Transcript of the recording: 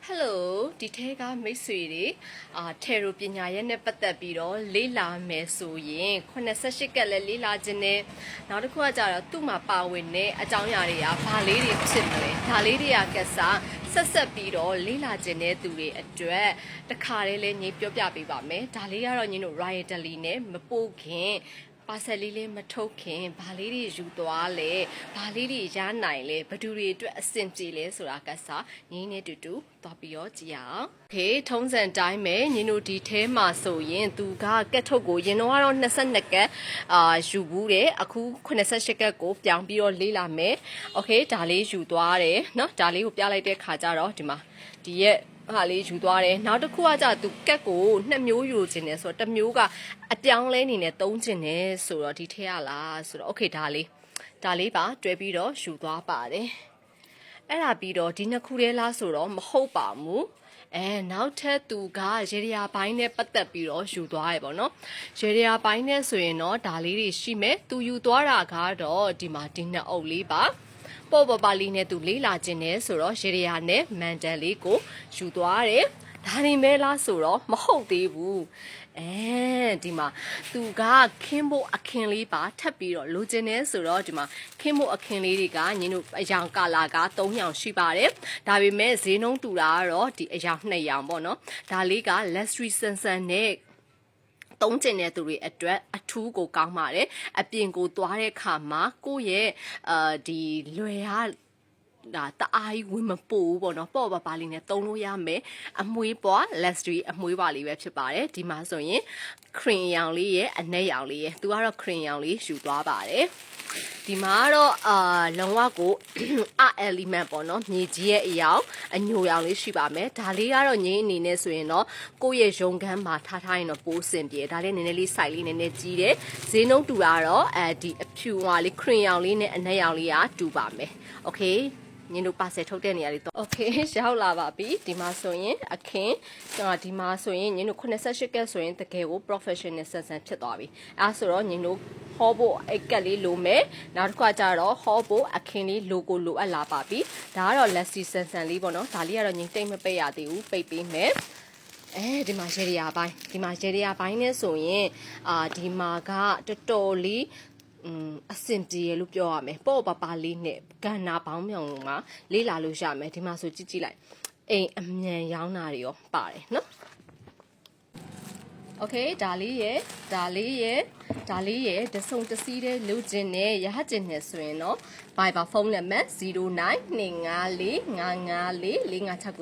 Hello ဒီထဲကမိတ်ဆွေတွေထေရိုပညာရဲ့နဲ့ပတ်သက်ပြီးတော့လေ့လာမယ်ဆိုရင်88ကက်လည်းလေ့လာခြင်းနဲ့နောက်တစ်ခုကကြတော့သူ့မှာပါဝင်တဲ့အကြောင်းအရာတွေကဘာလေးတွေဖြစ်မလဲဒါလေးတွေကကစားဆက်ပြီးတော့လေ့လာခြင်းတဲ့သူတွေအတွက်တခါတည်းလဲညပြောပြပေးပါမယ်ဒါလေးကတော့ညီတို့ Riotly နဲ့မပို့ခင်ပါဆယ်လေးမထုတ်ခင်ဘာလေးတွေယူသွားလဲဘာလေးတွေရနိုင်လဲဘသူတွေအတွက်အဆင်ပြေလဲဆိုတာကစားညီနဲ့တူတူသွားပြီးတော့ကြည့်အောင်โอเคထုံးစံတိုင်းပဲညီတို့ဒီထဲမှာဆိုရင်သူကကက်ထုတ်ကိုရင်တော့22ကက်ယူဘူးတယ်အခု88ကက်ကိုပြောင်းပြီးတော့လေးလာမယ်โอเคဒါလေးယူသွားတယ်เนาะဒါလေးကိုပြလိုက်တဲ့ခါကျတော့ဒီမှာဒီရဲ့ဟာလေးယူသွားတယ်နောက်တစ်ခုကကြာသူကက်ကို2မျိုးယူခြင်းတယ်ဆိုတော့တစ်မျိုးကအပြောင်းလဲနေနဲ့သုံးခြင်းတယ်ဆိုတော့ဒီထဲရလားဆိုတော့โอเคဒါလေးပါတွဲပြီးတော့ယူသွားပါတယ်အဲ့ဒါပြီးတော့ဒီနှစ်ခုတည်းလားဆိုတော့မဟုတ်ပါဘူးနောက်ထပ်သူကရေဒီယာပိုင်းနဲ့ပတ်သက်ပြီးတော့ယူသွားရပေါ့နော်ရေဒီယာပိုင်းနဲ့ဆိုရင်တော့ဒါလေးတွေရှိမယ်သူယူသွားတာကတော့ဒီမှာဒီနှစ်အုပ်လေးပါပေါ်ပပလေးနဲ့သူလေးလာခြင်းနဲ့ဆိုတော့ရေဒီယာနဲ့မန်တန်လေးကိုယူသွားတယ်ဒါနေမဲလားဆိုတော့မဟုတ်သေးဘူးဒီမှာသူကခင်းဖို့အခင်းလေးပါထပ်ပြီးတော့လိုချင်နေဆိုတော့ဒီမှာခင်းဖို့အခင်းလေးတွေကညီတို့အယောင်ကာလာက3ရောင်ရှိပါတယ်ဒါပေမဲ့ဈေးနှုန်းတူတာကတော့ဒီအယောင်2ရောင်ပေါ့နော်ဒါလေးက luxury ဆန်ဆန်နဲ့သုံးကျင်တဲ့သူတွေအတွက်အထူးကိုကောင်းပါတယ်အပြင်ကိုသွားတဲ့ခါမှာကိုယ့်ရဲ့ဒီလွယ်ဟာဒါတအားကြီးဝင်မပို့ပေါ့နော်ပေါ့ပါလေးနဲ့သုံးလို့ရမယ်အမွေးပွား luxury အမွေးပွားလေးပဲဖြစ်ပါတယ်ဒီမှာဆိုရင် cream ရောင်လေးရဲ့အနက်ရောင်လေးရဲ့သူကတော့ cream ရောင်လေးယူသွားပါတယ်ဒီမှာတော့လုံးဝကိုelement ပေါ့နော်မြေကြီးရဲ့အရောင်အညိုရောင်လေးရှိပါမယ်ဒါလေးကတော့ငင်းအနေနဲ့ဆိုရင်တော့ကိုယ့်ရဲ့ရုံခန်းမှာထားရင်တော့ပိုးစင်ပြေဒါလေးနည်းနည်းလေး size လေးနည်းနည်းကြီးတယ်ဈေးနှုန်းတူတာတော့ဒီအဖြူဟွာလေး cream ရောင်လေးနဲ့အနက်ရောင်လေးကတူပါမယ် okayညီတို့ပါဆယ်ထုတ်တဲ့နေရာလေးတော့ okay ရောက်လာပါပြီဒီမှာဆိုရင်အခင်းဒီမှာဆိုရင်ညီတို့88ကက်ဆိုရင်တကယ်ကို professional ဆန်ဆန်ဖြစ်သွားပြီအဲဆိုတော့ညီတို့ဟောဖို့အိတ်ကက်လေးလိုမယ်နောက်တစ်ခါကျတော့ဟောဖို့အခင်းလေးလိုကိုလိုအပ်လာပါပြီဒါကတော့လက်စီဆန်ဆန်လေးပေါ့နော်ဒါလေးကတော့ညီတိတ်မပိတ်ရသေးဘူးပိတ်ပေးမယ်ဒီမှာရေဒီယာပိုင်းနဲ့ဆိုရင်ဒီမှာကတော်တော်လေးအဆင်ပြေလို့ပြောရမယ်ပေါ့ပါလေးနဲ့ကဏ္ဍပေါင်းမြောင်မှာလေးလာလို့ရမယ်ဒီမှာဆိုကြည့်လိုက်အိမ်အမြန်ရောင်းတာတွေရောပါတယ်နော်โอเคဒါလေးရဲ့တဆုံတစည်းတဲ့လူကျင်နဲ့ရဟကျင်နဲ့ဆိုရင်တော့ Viber ဖုန်းနံပါတ်0925455456